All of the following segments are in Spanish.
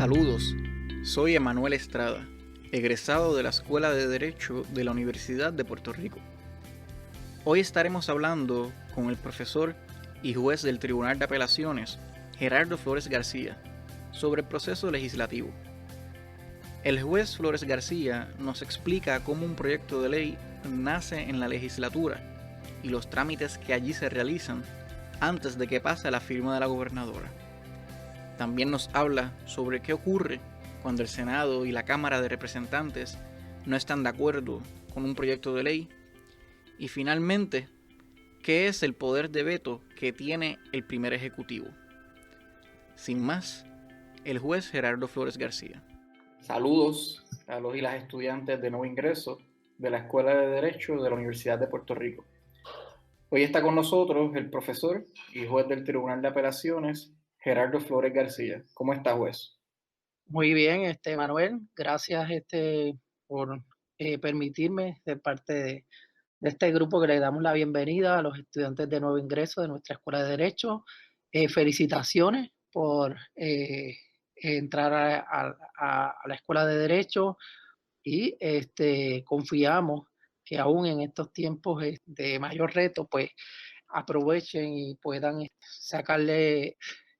Saludos, soy Emanuel Estrada, egresado de la Escuela de Derecho de la Universidad de Puerto Rico. Hoy estaremos hablando con el profesor y juez del Tribunal de Apelaciones, Gerardo Flores García, sobre el proceso legislativo. El juez Flores García nos explica cómo un proyecto de ley nace en la legislatura y los trámites que allí se realizan antes de que pase a la firma de la gobernadora. También nos habla sobre qué ocurre cuando el Senado y la Cámara de Representantes no están de acuerdo con un proyecto de ley. Y finalmente, ¿qué es el poder de veto que tiene el primer ejecutivo? Sin más, el juez Gerardo Flores García. Saludos a los y las estudiantes de nuevo ingreso de la Escuela de Derecho de la Universidad de Puerto Rico. Hoy está con nosotros el profesor y juez del Tribunal de Apelaciones, Gerardo Flores García. ¿Cómo está, juez? Muy bien, Manuel, gracias por permitirme ser parte de este grupo que le damos la bienvenida a los estudiantes de nuevo ingreso de nuestra Escuela de Derecho. Felicitaciones por entrar a la Escuela de Derecho y confiamos que aún en estos tiempos de mayor reto, pues aprovechen y puedan sacarle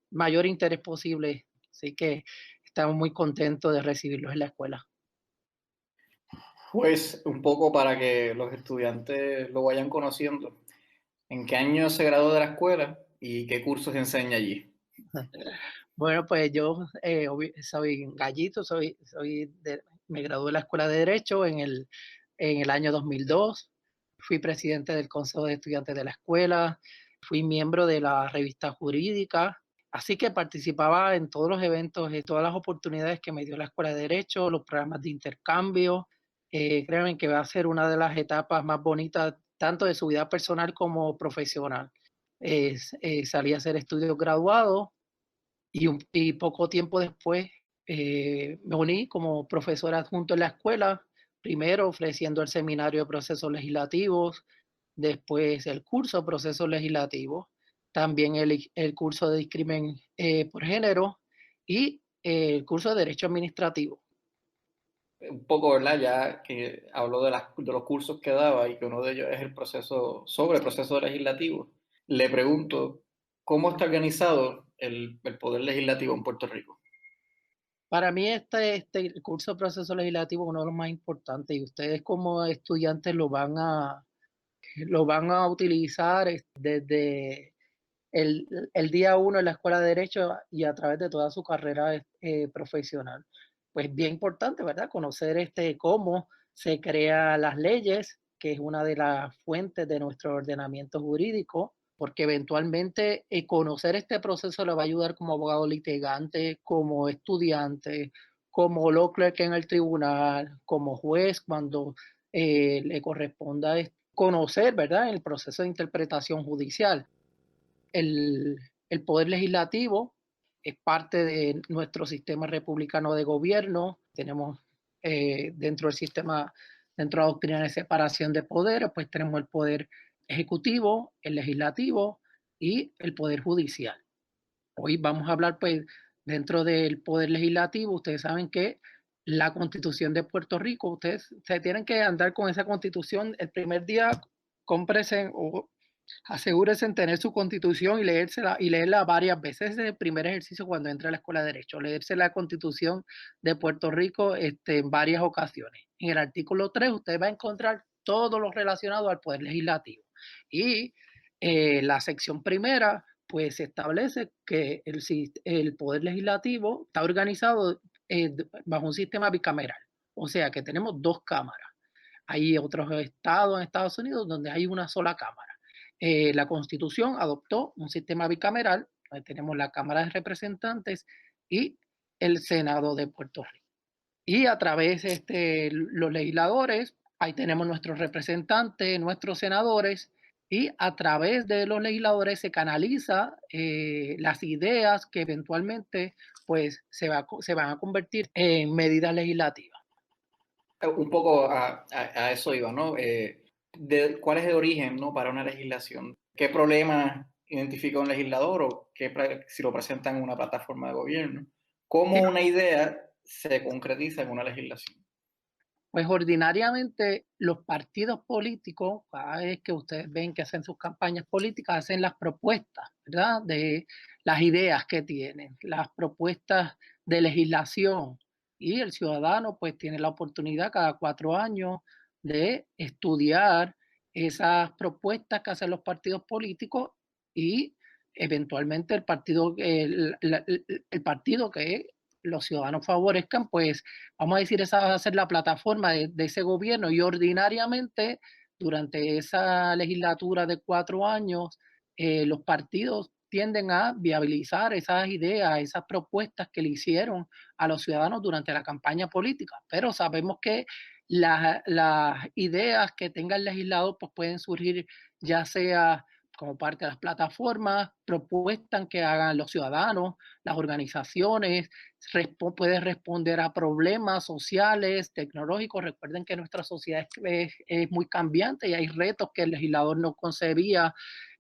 mayor interés posible. Así que estamos muy contentos de recibirlos en la escuela. Pues un poco para que los estudiantes lo vayan conociendo. ¿En qué año se graduó de la escuela y qué cursos enseña allí? Bueno, pues yo soy gallito, me gradué de la Escuela de Derecho en el año 2002. Fui presidente del Consejo de Estudiantes de la escuela, fui miembro de la revista jurídica, así que participaba en todos los eventos, en todas las oportunidades que me dio la Escuela de Derecho, los programas de intercambio. Créanme que va a ser una de las etapas más bonitas, tanto de su vida personal como profesional. Salí a hacer estudios graduados y poco tiempo después me uní como profesor adjunto en la escuela, primero ofreciendo el seminario de procesos legislativos, después el curso de procesos legislativos, también el curso de discrimen por género y el curso de derecho administrativo. Un poco, ¿verdad? Ya que habló de los cursos que daba y que uno de ellos es sobre el proceso legislativo. Le pregunto, ¿cómo está organizado el poder legislativo en Puerto Rico? Para mí el curso de proceso legislativo es uno de los más importantes y ustedes como estudiantes lo van a utilizar desde el día uno en la Escuela de Derecho y a través de toda su carrera profesional. Pues bien importante, ¿verdad? Conocer cómo se crean las leyes, que es una de las fuentes de nuestro ordenamiento jurídico, porque eventualmente conocer este proceso le va a ayudar como abogado litigante, como estudiante, como law clerk en el tribunal, como juez cuando le corresponda conocer, ¿verdad? El proceso de interpretación judicial. El, el poder legislativo es parte de nuestro sistema republicano de gobierno. Tenemos dentro del sistema, dentro de la doctrina de separación de poderes, pues tenemos el poder ejecutivo, el legislativo y el poder judicial. Hoy vamos a hablar, pues, dentro del poder legislativo. Ustedes saben que la Constitución de Puerto Rico, ustedes se tienen que andar con esa Constitución el primer día, cómprese o asegúrese en tener su constitución y leerla varias veces. Ese es el primer ejercicio cuando entra a la escuela de derecho, leerse la constitución de Puerto Rico en varias ocasiones. En el artículo 3 usted va a encontrar todo lo relacionado al poder legislativo. Y la sección primera pues establece que el poder legislativo está organizado bajo un sistema bicameral. O sea que tenemos dos cámaras. Hay otros estados en Estados Unidos donde hay una sola cámara. La Constitución adoptó un sistema bicameral, tenemos la Cámara de Representantes y el Senado de Puerto Rico. Y a través de los legisladores, ahí tenemos nuestros representantes, nuestros senadores, y a través de los legisladores se canaliza las ideas que eventualmente pues, se van a convertir en medidas legislativas. Un poco a eso iba, ¿no? ¿Cuál es el origen, ¿no? Para una legislación? ¿Qué problemas identifica un legislador o si lo presenta en una plataforma de gobierno? ¿Cómo una idea se concretiza en una legislación? Pues ordinariamente los partidos políticos, cada vez que ustedes ven que hacen sus campañas políticas, hacen las propuestas, ¿verdad? De las ideas que tienen, las propuestas de legislación. Y el ciudadano pues tiene la oportunidad cada 4 años de estudiar esas propuestas que hacen los partidos políticos y eventualmente el partido que los ciudadanos favorezcan, pues vamos a decir, esa va a ser la plataforma de ese gobierno y ordinariamente durante esa legislatura de 4 años, los partidos tienden a viabilizar esas ideas, esas propuestas que le hicieron a los ciudadanos durante la campaña política. Pero sabemos que las ideas que tenga el legislador pues pueden surgir ya sea como parte de las plataformas, propuestas que hagan los ciudadanos, las organizaciones, puede responder a problemas sociales, tecnológicos. Recuerden que nuestra sociedad es muy cambiante y hay retos que el legislador no concebía,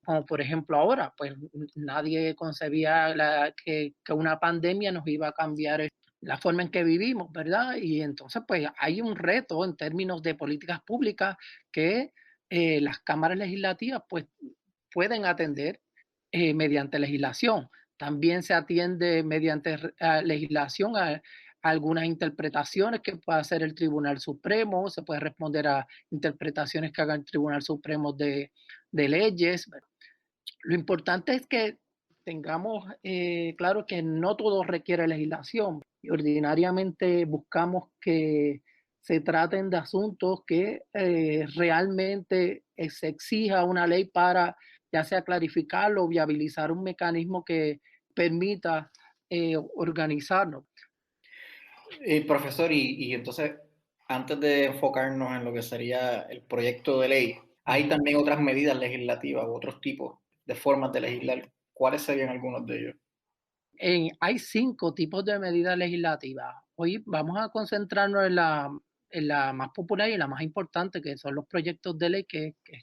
como por ejemplo ahora, pues nadie concebía que una pandemia nos iba a cambiar la forma en que vivimos, ¿verdad? Y entonces, pues hay un reto en términos de políticas públicas que las cámaras legislativas, pues, pueden atender mediante legislación. También se atiende mediante legislación a algunas interpretaciones que pueda hacer el Tribunal Supremo, se puede responder a interpretaciones que haga el Tribunal Supremo de leyes. Lo importante es que tengamos claro que no todo requiere legislación y ordinariamente buscamos que se traten de asuntos que realmente se exija una ley para ya sea clarificarlo o viabilizar un mecanismo que permita organizarnos. Profesor, y entonces, antes de enfocarnos en lo que sería el proyecto de ley, hay también otras medidas legislativas u otros tipos de formas de legislar. ¿Cuáles serían algunos de ellos? Hay 5 tipos de medidas legislativas. Hoy vamos a concentrarnos en la más popular y en la más importante, que son los proyectos de ley, que es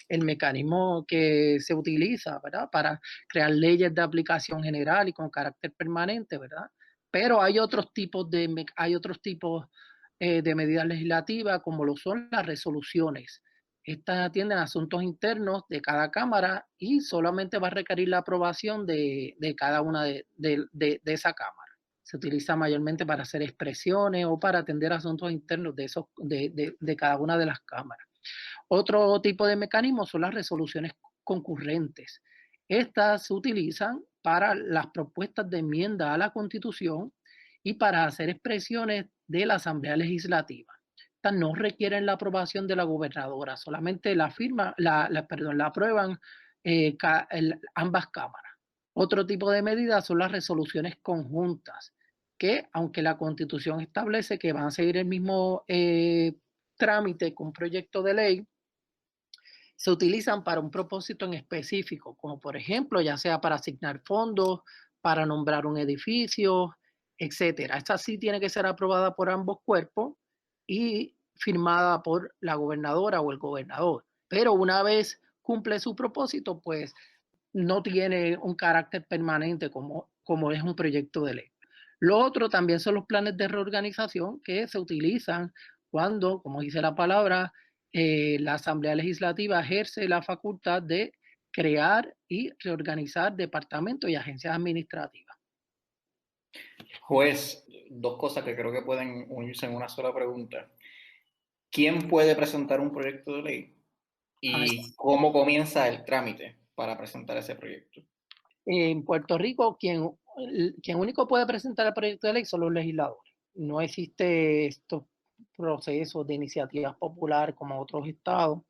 el mecanismo que se utiliza, ¿verdad? Para crear leyes de aplicación general y con carácter permanente, ¿verdad? Pero hay otros tipos de medidas legislativas, como lo son las resoluciones. Estas atienden a asuntos internos de cada cámara y solamente va a requerir la aprobación de cada una de esa cámara. Se utiliza mayormente para hacer expresiones o para atender asuntos internos de cada una de las cámaras. Otro tipo de mecanismo son las resoluciones concurrentes. Estas se utilizan para las propuestas de enmienda a la Constitución y para hacer expresiones de la Asamblea Legislativa. Estas no requieren la aprobación de la gobernadora, solamente la aprueban ambas cámaras. Otro tipo de medidas son las resoluciones conjuntas, que aunque la Constitución establece que van a seguir el mismo trámite con un proyecto de ley, se utilizan para un propósito en específico, como por ejemplo, ya sea para asignar fondos, para nombrar un edificio, etcétera. Esta sí tiene que ser aprobada por ambos cuerpos y firmada por la gobernadora o el gobernador. Pero una vez cumple su propósito, pues no tiene un carácter permanente como es un proyecto de ley. Lo otro también son los planes de reorganización que se utilizan cuando, como dice la palabra, la Asamblea Legislativa ejerce la facultad de crear y reorganizar departamentos y agencias administrativas. Juez, dos cosas que creo que pueden unirse en una sola pregunta. ¿Quién puede presentar un proyecto de ley? Ah, ¿Y cómo comienza el trámite para presentar ese proyecto? En Puerto Rico, quien único puede presentar el proyecto de ley son los legisladores. No existe estos procesos de iniciativas populares como otros estados.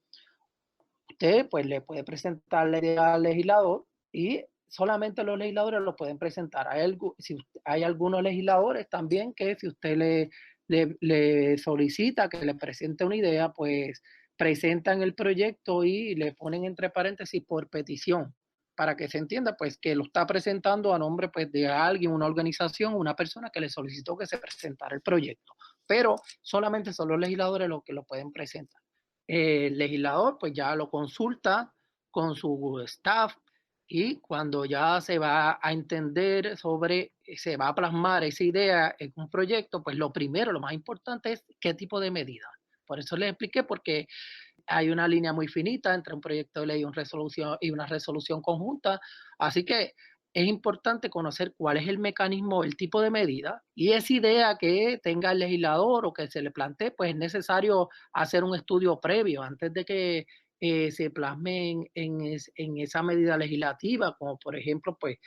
Usted pues le puede presentar la idea al legislador y solamente los legisladores lo pueden presentar. Hay algunos legisladores también que si usted le solicita que le presente una idea, pues presentan el proyecto y le ponen entre paréntesis por petición, para que se entienda pues que lo está presentando a nombre pues de alguien, una organización, una persona que le solicitó que se presentara el proyecto. Pero solamente son los legisladores los que lo pueden presentar. El legislador pues ya lo consulta con su staff Y cuando ya se va a entender se va a plasmar esa idea en un proyecto, pues lo primero, lo más importante es qué tipo de medida. Por eso les expliqué, porque hay una línea muy finita entre un proyecto de ley y una resolución conjunta. Así que es importante conocer cuál es el mecanismo, el tipo de medida y esa idea que tenga el legislador o que se le plantee, pues es necesario hacer un estudio previo antes de que se plasme en esa medida legislativa, como por ejemplo, pues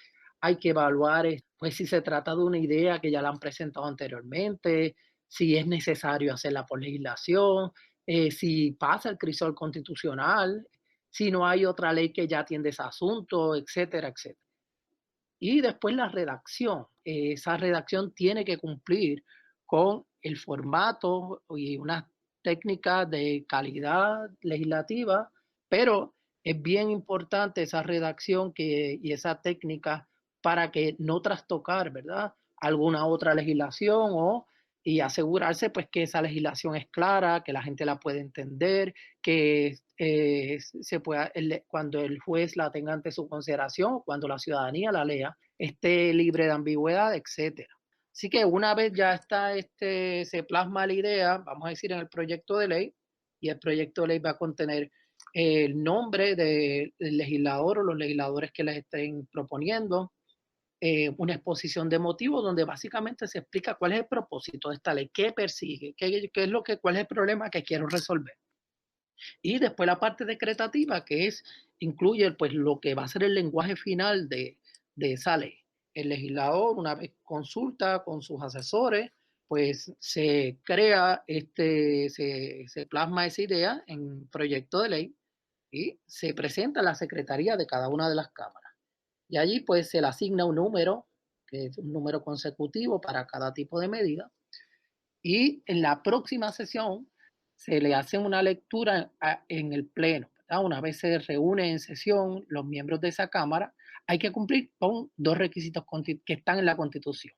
hay que evaluar pues, si se trata de una idea que ya la han presentado anteriormente, si es necesario hacerla por legislación, si pasa el crisol constitucional, si no hay otra ley que ya atiende ese asunto, etcétera, etcétera. Y después la redacción. Esa redacción tiene que cumplir con el formato y unas técnicas de calidad legislativa, pero es bien importante esa redacción y esa técnica para que no trastocar, ¿verdad? Alguna otra legislación y asegurarse pues que esa legislación es clara, que la gente la puede entender, que cuando el juez la tenga ante su consideración, cuando la ciudadanía la lea, esté libre de ambigüedad, etcétera. Así que una vez ya está, se plasma la idea, vamos a decir, en el proyecto de ley, y el proyecto de ley va a contener el nombre del legislador o los legisladores que les estén proponiendo, una exposición de motivos donde básicamente se explica cuál es el propósito de esta ley, qué persigue, cuál es el problema que quiero resolver. Y después la parte decretativa, que incluye pues lo que va a ser el lenguaje final de esa ley. El legislador, una vez consulta con sus asesores, pues se crea, se plasma esa idea en proyecto de ley y se presenta a la secretaría de cada una de las cámaras. Y allí pues se le asigna un número, que es un número consecutivo para cada tipo de medida, y en la próxima sesión se le hace una lectura en el pleno, ¿verdad? Una vez se reúne en sesión los miembros de esa Cámara, hay que cumplir con dos requisitos que están en la Constitución.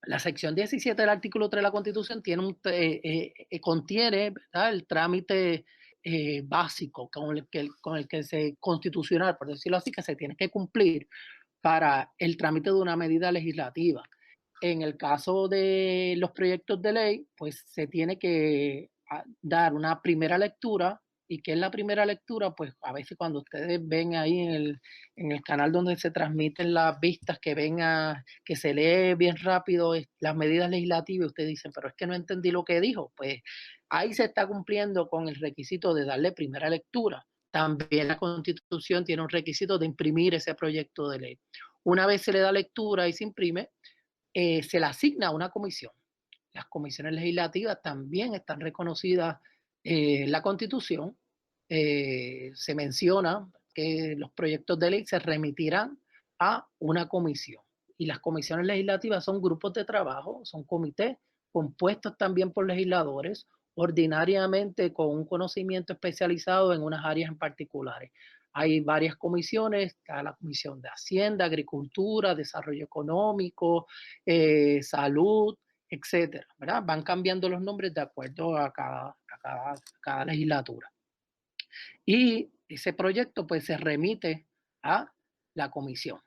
La sección 17 del artículo 3 de la Constitución contiene, ¿verdad?, el trámite básico con el que se constitucional, por decirlo así, que se tiene que cumplir para el trámite de una medida legislativa. En el caso de los proyectos de ley, pues se tiene que dar una primera lectura. ¿Y qué es la primera lectura? Pues a veces cuando ustedes ven ahí en el canal donde se transmiten las vistas, que se lee bien rápido las medidas legislativas, ustedes dicen, pero es que no entendí lo que dijo. Pues ahí se está cumpliendo con el requisito de darle primera lectura. También la Constitución tiene un requisito de imprimir ese proyecto de ley. Una vez se le da lectura y se imprime, se le asigna a una comisión. Las comisiones legislativas también están reconocidas en la Constitución. Se menciona que los proyectos de ley se remitirán a una comisión. Y las comisiones legislativas son grupos de trabajo, son comités compuestos también por legisladores, ordinariamente con un conocimiento especializado en unas áreas en particulares. Hay varias comisiones, está la Comisión de Hacienda, Agricultura, Desarrollo Económico, Salud, etcétera, ¿verdad? Van cambiando los nombres de acuerdo a cada legislatura. Y ese proyecto pues se remite a la comisión.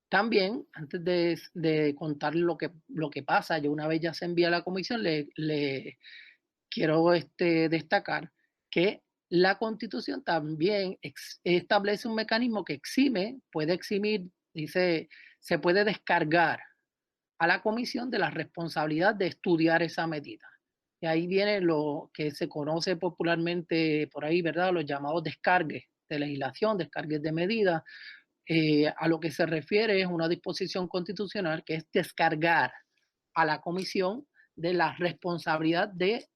También, antes de contar lo que pasa, yo una vez ya se envía a la comisión, le quiero destacar que la Constitución también establece un mecanismo que puede eximir, dice, se puede descargar a la comisión de la responsabilidad de estudiar esa medida. Y ahí viene lo que se conoce popularmente por ahí, ¿verdad? Los llamados descargues de legislación, descargues de medidas. A lo que se refiere es una disposición constitucional que es descargar a la comisión de la responsabilidad de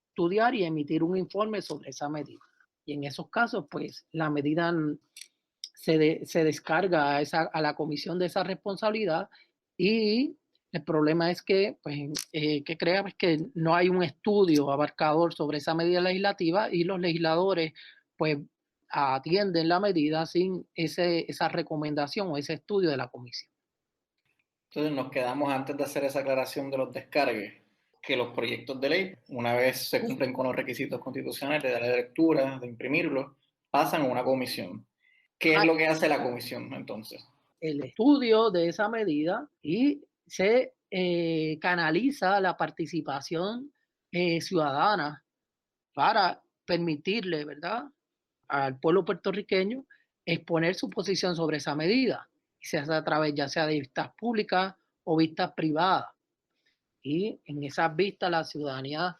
estudiar y emitir un informe sobre esa medida. Y en esos casos, pues la medida se descarga a la comisión de esa responsabilidad y el problema es que, pues, que crea pues, que no hay un estudio abarcador sobre esa medida legislativa y los legisladores, pues, atienden la medida sin esa recomendación o ese estudio de la comisión. Entonces nos quedamos antes de hacer esa aclaración de los descargues, que los proyectos de ley, una vez se cumplen con los requisitos constitucionales de la lectura, de imprimirlos, pasan a una comisión. ¿Qué es lo que hace la comisión entonces? El estudio de esa medida y se canaliza la participación ciudadana para permitirle, ¿verdad?, al pueblo puertorriqueño exponer su posición sobre esa medida, y se hace a través ya sea de vistas públicas o vistas privadas. Y en esas vistas la ciudadanía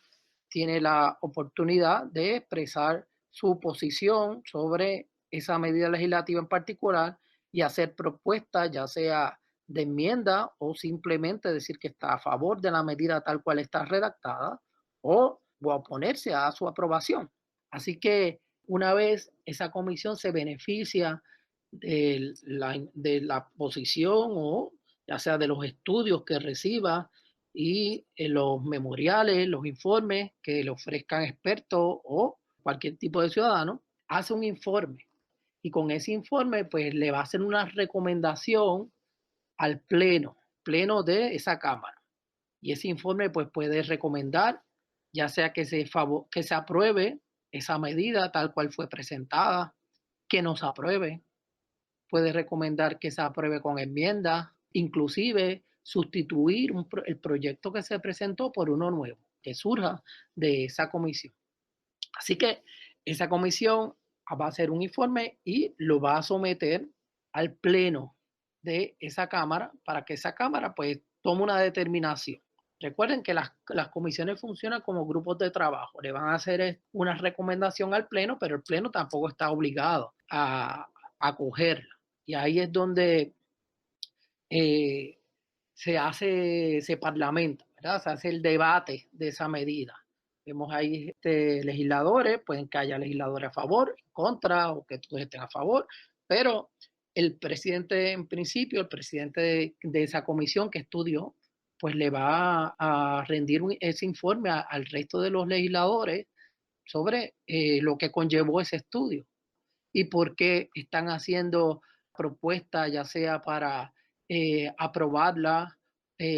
tiene la oportunidad de expresar su posición sobre esa medida legislativa en particular y hacer propuestas, ya sea de enmienda o simplemente decir que está a favor de la medida tal cual está redactada o oponerse a su aprobación. Así que una vez esa comisión se beneficia de la posición o ya sea de los estudios que reciba y los memoriales, los informes que le ofrezcan expertos o cualquier tipo de ciudadano, hace un informe y con ese informe pues le va a hacer una recomendación al pleno de esa cámara. Y ese informe pues puede recomendar ya sea que se apruebe esa medida tal cual fue presentada, que no se apruebe, puede recomendar que se apruebe con enmiendas, inclusive sustituir el proyecto que se presentó por uno nuevo, que surja de esa comisión. Así que esa comisión va a hacer un informe y lo va a someter al pleno de esa Cámara para que esa Cámara pues tome una determinación. Recuerden que las comisiones funcionan como grupos de trabajo. Le van a hacer una recomendación al pleno, pero el pleno tampoco está obligado a acogerla. Y ahí es donde eh, se parlamenta, ¿verdad? Se hace el debate de esa medida. Vemos ahí legisladores, pueden que haya legisladores a favor, en contra, o que todos estén a favor, pero el presidente, en principio, el presidente de esa comisión que estudió, pues le va a rendir ese informe al resto de los legisladores sobre lo que conllevó ese estudio y por qué están haciendo propuestas, ya sea para aprobarla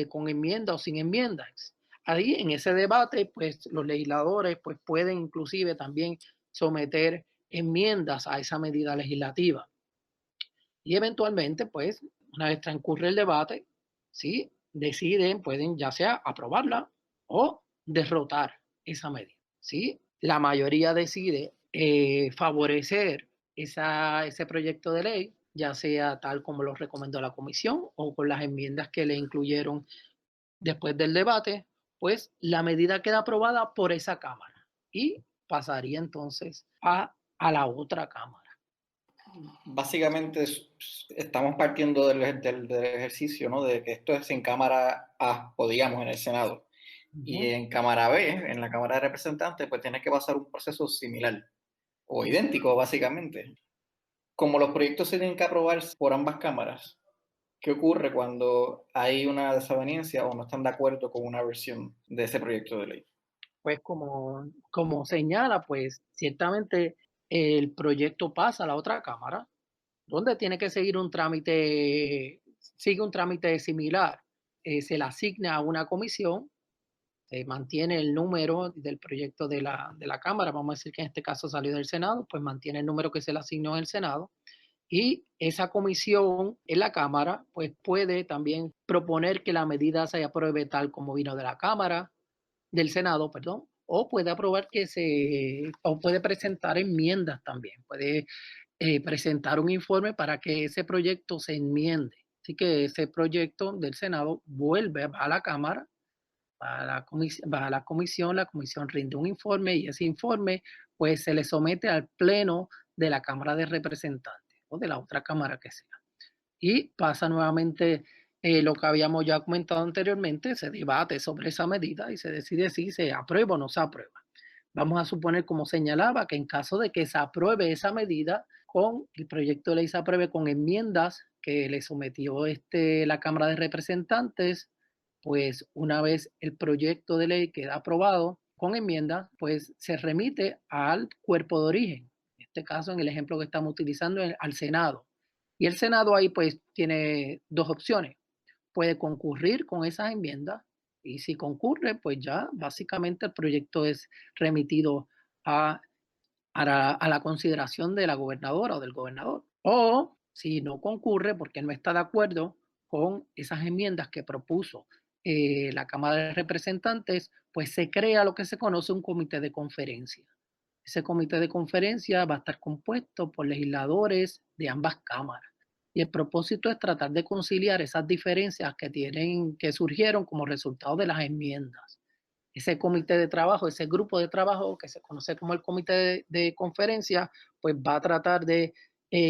con enmienda o sin enmiendas. Ahí en ese debate, pues los legisladores pues, pueden inclusive también someter enmiendas a esa medida legislativa. Y eventualmente, pues, una vez transcurre el debate, ¿sí? Deciden, pueden ya sea aprobarla o derrotar esa medida, ¿sí? La mayoría decide favorecer ese proyecto de ley, ya sea tal como lo recomendó la comisión o con las enmiendas que le incluyeron después del debate, pues la medida queda aprobada por esa Cámara y pasaría entonces a la otra Cámara. Básicamente estamos partiendo del ejercicio, ¿no? De que esto es en Cámara A, o digamos en el Senado. Y Ujú. en Cámara B, en la Cámara de Representantes, pues tiene que pasar un proceso similar o idéntico, básicamente. Como los proyectos se tienen que aprobar por ambas cámaras, ¿qué ocurre cuando hay una desaveniencia o no están de acuerdo con una versión de ese proyecto de ley? Pues como señala, pues ciertamente el proyecto pasa a la otra cámara, donde tiene que seguir sigue un trámite similar. Se le asigna a una comisión, se mantiene el número del proyecto de la Cámara, vamos a decir que en este caso salió del Senado, pues mantiene el número que se le asignó en el Senado, y esa comisión en la Cámara, pues puede también proponer que la medida se apruebe tal como vino de la Cámara, del Senado, perdón, o puede aprobar o puede presentar enmiendas también, puede presentar un informe para que ese proyecto se enmiende. Así que ese proyecto del Senado vuelve a la Cámara, va a la comisión rinde un informe y ese informe pues se le somete al Pleno de la Cámara de Representantes o de la otra Cámara que sea y pasa nuevamente lo que habíamos ya comentado anteriormente, se debate sobre esa medida y se decide si se aprueba o no se aprueba. Vamos a suponer, como señalaba, que en caso de que se apruebe esa medida, con el proyecto de ley se apruebe con enmiendas que le sometió la Cámara de Representantes, pues una vez el proyecto de ley queda aprobado con enmiendas, pues se remite al cuerpo de origen. En este caso, en el ejemplo que estamos utilizando, al Senado. Y el Senado ahí pues tiene dos opciones. Puede concurrir con esas enmiendas y si concurre, pues ya básicamente el proyecto es remitido a, a la consideración de la gobernadora o del gobernador. O si no concurre porque no está de acuerdo con esas enmiendas que propuso la Cámara de Representantes, pues se crea lo que se conoce un comité de conferencia. Ese comité de conferencia va a estar compuesto por legisladores de ambas cámaras. Y el propósito es tratar de conciliar esas diferencias que surgieron como resultado de las enmiendas. Ese comité de trabajo, ese grupo de trabajo que se conoce como el comité de conferencia, pues va a tratar de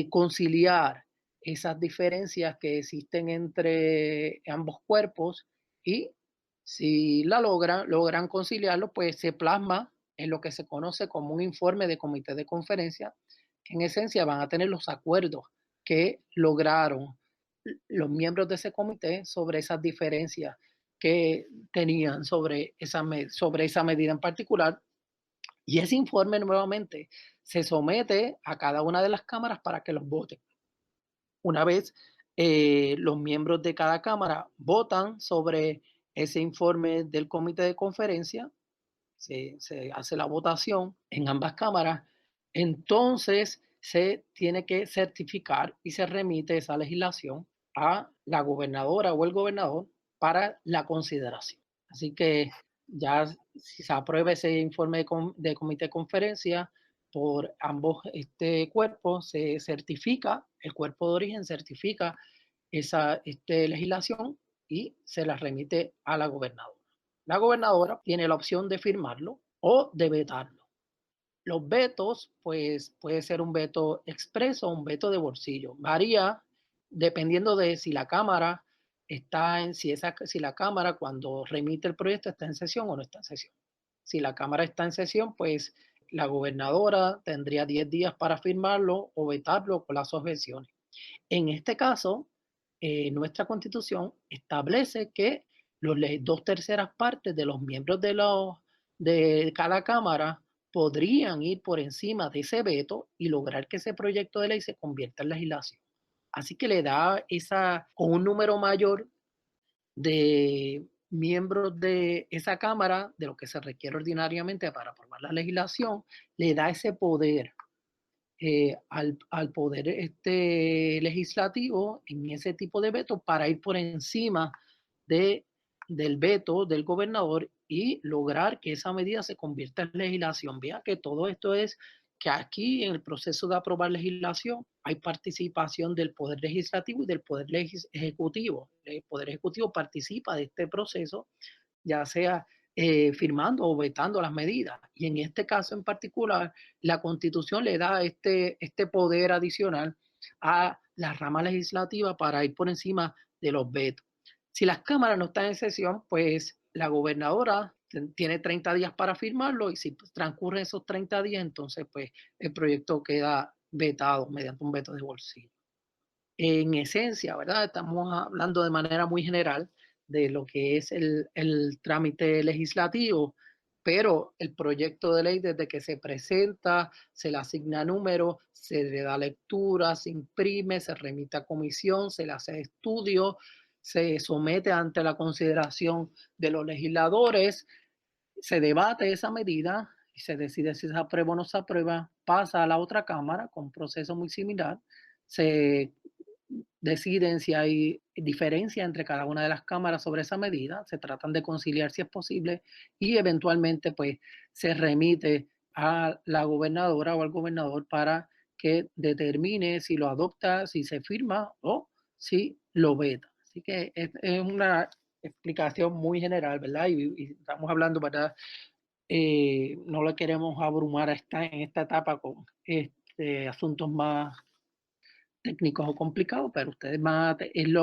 conciliar esas diferencias que existen entre ambos cuerpos y si logran conciliarlo, pues se plasma en lo que se conoce como un informe de comité de conferencia, que en esencia van a tener los acuerdos que lograron los miembros de ese comité sobre esas diferencias que tenían sobre esa medida en particular. Y ese informe nuevamente se somete a cada una de las cámaras para que los voten. Una vez los miembros de cada cámara votan sobre ese informe del comité de conferencia, se hace la votación en ambas cámaras, entonces se tiene que certificar y se remite esa legislación a la gobernadora o el gobernador para la consideración. Así que ya si se aprueba ese informe de comité de conferencia por ambos cuerpos, se certifica, el cuerpo de origen certifica esa legislación y se la remite a la gobernadora. La gobernadora tiene la opción de firmarlo o de vetarlo. Los vetos, pues puede ser un veto expreso o un veto de bolsillo. Varía dependiendo de si la Cámara si la Cámara cuando remite el proyecto está en sesión o no está en sesión. Si la Cámara está en sesión, pues la gobernadora tendría 10 días para firmarlo o vetarlo con las objeciones. En este caso, nuestra Constitución establece que dos terceras partes de los miembros de cada Cámara podrían ir por encima de ese veto y lograr que ese proyecto de ley se convierta en legislación. Así que le da con un número mayor de miembros de esa Cámara, de lo que se requiere ordinariamente para aprobar la legislación, le da ese poder al poder legislativo en ese tipo de veto para ir por encima de, del veto del gobernador y lograr que esa medida se convierta en legislación. Vea que todo esto es que aquí en el proceso de aprobar legislación hay participación del poder legislativo y del poder ejecutivo. El poder ejecutivo participa de este proceso, ya sea firmando o vetando las medidas. Y en este caso en particular, la Constitución le da este poder adicional a la rama legislativa para ir por encima de los vetos. Si las cámaras no están en sesión, pues la gobernadora tiene 30 días para firmarlo y si transcurren esos 30 días, entonces pues el proyecto queda vetado mediante un veto de bolsillo. En esencia, ¿verdad? Estamos hablando de manera muy general de lo que es el trámite legislativo, pero el proyecto de ley desde que se presenta, se le asigna número, se le da lectura, se imprime, se remite a comisión, se le hace estudio, se somete ante la consideración de los legisladores, se debate esa medida y se decide si se aprueba o no se aprueba, pasa a la otra cámara con un proceso muy similar, se deciden si hay diferencia entre cada una de las cámaras sobre esa medida, se tratan de conciliar si es posible y eventualmente pues se remite a la gobernadora o al gobernador para que determine si lo adopta, si se firma o si lo veta. Así que es una explicación muy general, ¿verdad? Y estamos hablando, ¿verdad? No le queremos abrumar en esta etapa con asuntos más técnicos o complicados, pero ustedes van a es el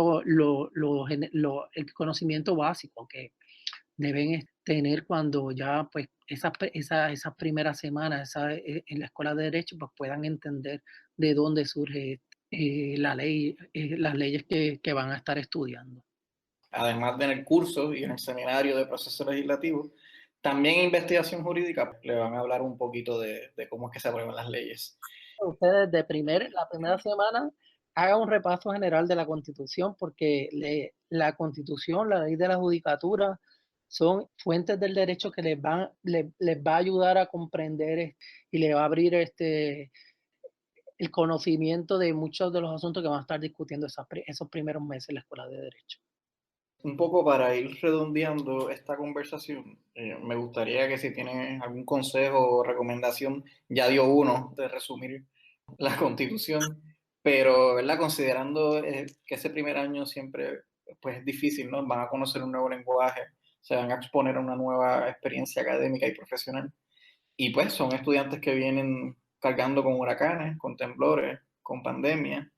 conocimiento básico que deben tener cuando ya pues esas primeras semanas en la escuela de derecho pues puedan entender de dónde surge la ley, las leyes que van a estar estudiando. Además de en el curso y en el seminario de proceso legislativo, también en investigación jurídica le van a hablar un poquito de cómo es que se aprueban las leyes. Ustedes la primera semana hagan un repaso general de la Constitución, porque la Constitución, la ley de la judicatura, son fuentes del derecho que les va a ayudar a comprender y le va a abrir el conocimiento de muchos de los asuntos que van a estar discutiendo esos primeros meses en la escuela de derecho. Un poco para ir redondeando esta conversación, me gustaría que si tienes algún consejo o recomendación, ya dio uno de resumir la Constitución, pero ¿verdad? Considerando que ese primer año siempre pues, es difícil, ¿no? Van a conocer un nuevo lenguaje, se van a exponer a una nueva experiencia académica y profesional, y pues son estudiantes que vienen cargando con huracanes, con temblores, con pandemia,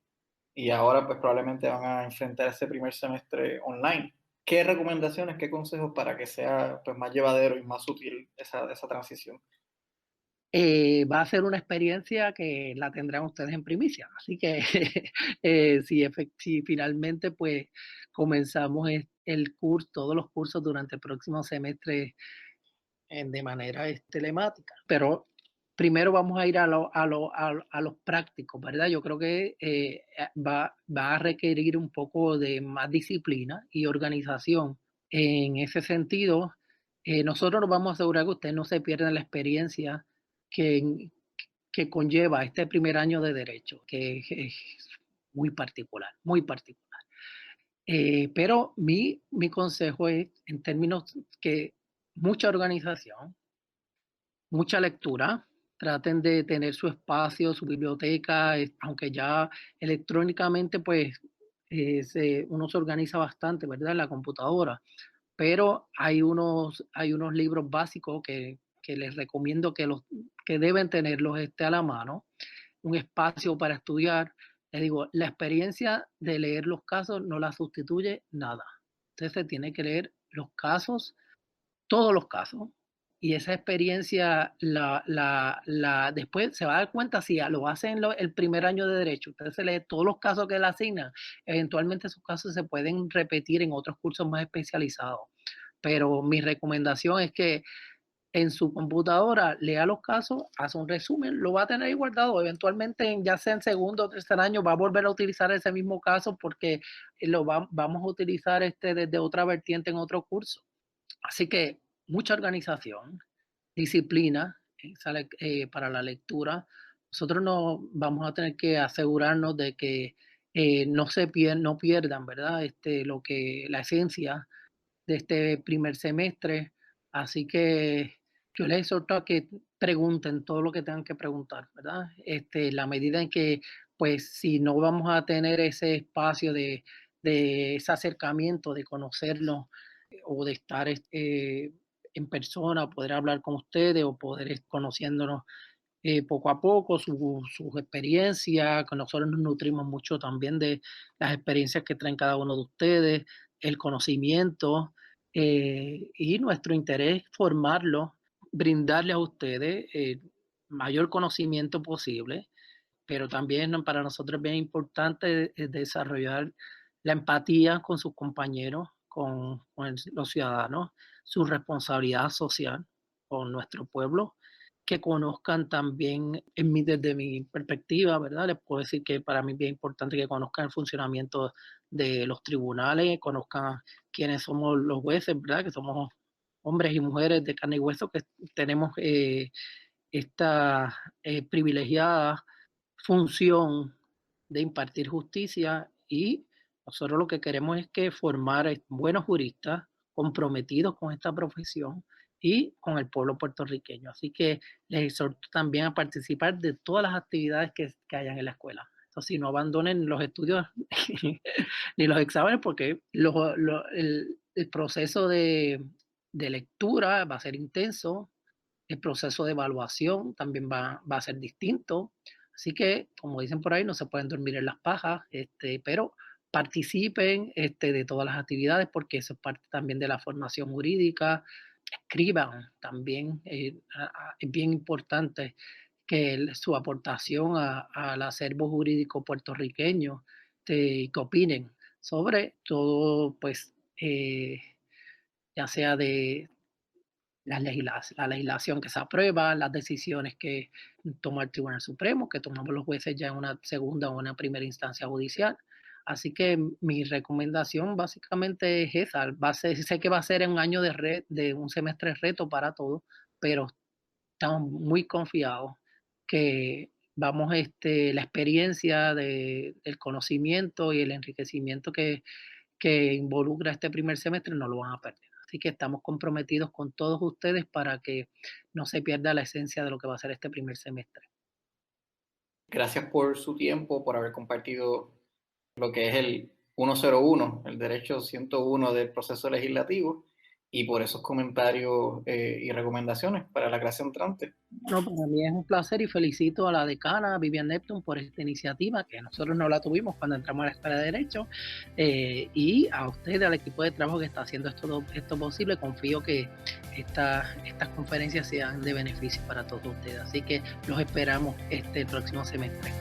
y ahora pues probablemente van a enfrentar ese primer semestre online. ¿Qué recomendaciones, qué consejos para que sea pues, más llevadero y más útil esa transición? Va a ser una experiencia que la tendrán ustedes en primicia. Así que si finalmente pues comenzamos el curso, todos los cursos durante el próximo semestre de manera telemática. Pero primero vamos a ir a los prácticos, ¿verdad? Yo creo que va a requerir un poco de más disciplina y organización. En ese sentido, nosotros nos vamos a asegurar que ustedes no se pierdan la experiencia que, que conlleva este primer año de derecho, que es muy particular, muy particular. Pero mi consejo es, en términos que mucha organización, mucha lectura, traten de tener su espacio, su biblioteca, aunque ya electrónicamente pues uno se organiza bastante, ¿verdad? En la computadora, pero hay unos libros básicos que les recomiendo que deben tenerlos a la mano, un espacio para estudiar. Les digo, la experiencia de leer los casos no la sustituye nada. Usted se tiene que leer los casos, todos los casos, y esa experiencia después se va a dar cuenta si lo hace en el primer año de derecho, usted se lee todos los casos que le asignan, eventualmente esos casos se pueden repetir en otros cursos más especializados. Pero mi recomendación es que en su computadora lea los casos, hace un resumen, lo va a tener ahí guardado. Eventualmente, ya sea en segundo o tercer año, va a volver a utilizar ese mismo caso porque vamos a utilizar desde otra vertiente en otro curso. Así que mucha organización, disciplina para la lectura. Nosotros no vamos a tener que asegurarnos de que no pierdan, ¿verdad? La esencia de este primer semestre. Así que yo les exhorto a que pregunten todo lo que tengan que preguntar, ¿verdad? La medida en que, pues, si no vamos a tener ese espacio de ese acercamiento, de conocernos o de estar en persona, poder hablar con ustedes o poder conociéndonos poco a poco, sus experiencias, que nosotros nos nutrimos mucho también de las experiencias que traen cada uno de ustedes, el conocimiento y nuestro interés formarlo, brindarle a ustedes el mayor conocimiento posible, pero también para nosotros es bien importante desarrollar la empatía con sus compañeros, los ciudadanos, su responsabilidad social con nuestro pueblo, que conozcan también, desde mi perspectiva, ¿verdad? Les puedo decir que para mí es bien importante que conozcan el funcionamiento de los tribunales, conozcan quiénes somos los jueces, ¿verdad? Que somos hombres y mujeres de carne y hueso que tenemos esta privilegiada función de impartir justicia y nosotros lo que queremos es que formar buenos juristas comprometidos con esta profesión y con el pueblo puertorriqueño. Así que les exhorto también a participar de todas las actividades que hayan en la escuela. Entonces, si no abandonen los estudios ni los exámenes, porque el proceso de lectura va a ser intenso, el proceso de evaluación también va a ser distinto. Así que, como dicen por ahí, no se pueden dormir en las pajas, pero participen de todas las actividades porque eso es parte también de la formación jurídica. Escriban también, es bien importante que su aportación al acervo jurídico puertorriqueño, que opinen sobre todo, pues, ya sea de la legislación que se aprueba, las decisiones que toma el Tribunal Supremo, que tomamos los jueces ya en una segunda o una primera instancia judicial. Así que mi recomendación básicamente es esa. Sé que va a ser un año de un semestre reto para todos, pero estamos muy confiados que vamos, la experiencia del conocimiento y el enriquecimiento que involucra este primer semestre no lo van a perder. Así que estamos comprometidos con todos ustedes para que no se pierda la esencia de lo que va a ser este primer semestre. Gracias por su tiempo, por haber compartido lo que es el 101, el derecho 101 del proceso legislativo, y por esos comentarios y recomendaciones para la clase entrante. No, para mí es un placer y felicito a la decana Vivian Neptune por esta iniciativa, que nosotros no la tuvimos cuando entramos a la Escuela de Derecho, y a usted, al equipo de trabajo que está haciendo esto posible. Confío que estas conferencias sean de beneficio para todos ustedes. Así que los esperamos este próximo semestre.